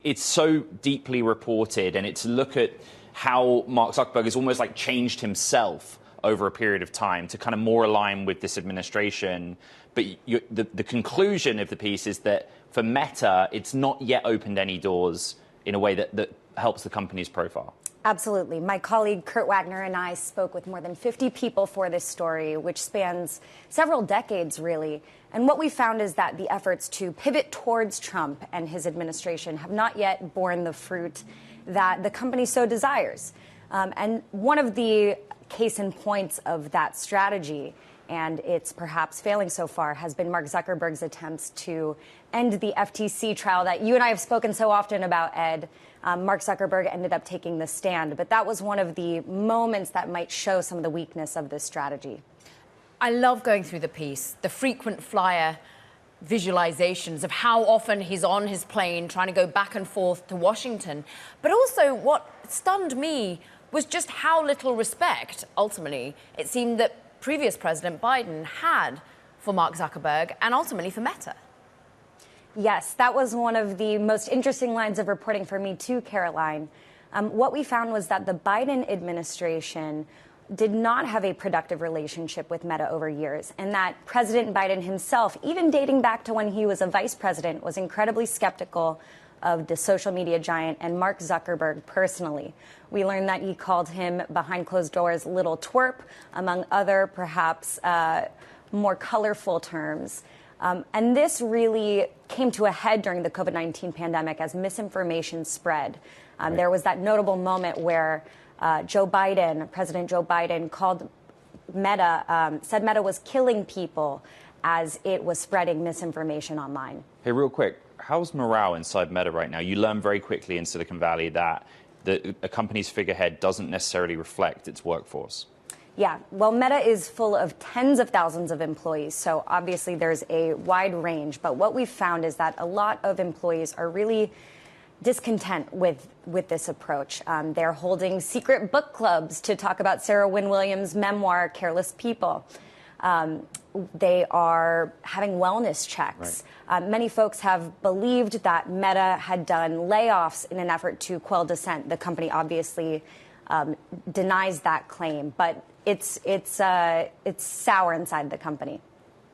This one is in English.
It's so deeply reported, and it's a look at how Mark Zuckerberg has almost like changed himself over a period of time to kind of more align with this administration. But the conclusion of the piece is that for Meta, it's not yet opened any doors in a way that helps the company's profile. Absolutely. My colleague Kurt Wagner and I spoke with more than 50 people for this story, which spans several decades, really. And what we found is that the efforts to pivot towards Trump and his administration have not yet borne the fruit that the company so desires. And one of the case in points of that strategy, and it's perhaps failing so far, has been Mark Zuckerberg's attempts to end the FTC trial that you and I have spoken so often about, Ed. Mark Zuckerberg ended up taking the stand, but that was one of the moments that might show some of the weakness of this strategy. I love going through the piece, the frequent flyer visualizations of how often he's on his plane trying to go back and forth to Washington. But also what stunned me was just how little respect, ultimately, it seemed that previous President Biden had for Mark Zuckerberg and ultimately for Meta. Yes, that was one of the most interesting lines of reporting for me, too, Caroline. What we found was that the Biden administration did not have a productive relationship with Meta over years, and that President Biden himself, even dating back to when he was a vice president, was incredibly skeptical of the social media giant and Mark Zuckerberg personally. We learned that he called him, behind closed doors, little twerp, among other, perhaps more colorful terms. And this really came to a head during the COVID-19 pandemic as misinformation spread. Right. There was that notable moment where President Joe Biden called Meta, said Meta was killing people as it was spreading misinformation online. Hey, real quick, how's morale inside Meta right now? You learn very quickly in Silicon Valley that a company's figurehead doesn't necessarily reflect its workforce. Yeah, well, Meta is full of tens of thousands of employees, so obviously there's a wide range. But what we've found is that a lot of employees are really discontent with this approach. They're holding secret book clubs to talk about Sarah Wynne Williams' memoir, Careless People. They are having wellness checks. Right. Many folks have believed that Meta had done layoffs in an effort to quell dissent. The company obviously denies that claim, but it's sour inside the company.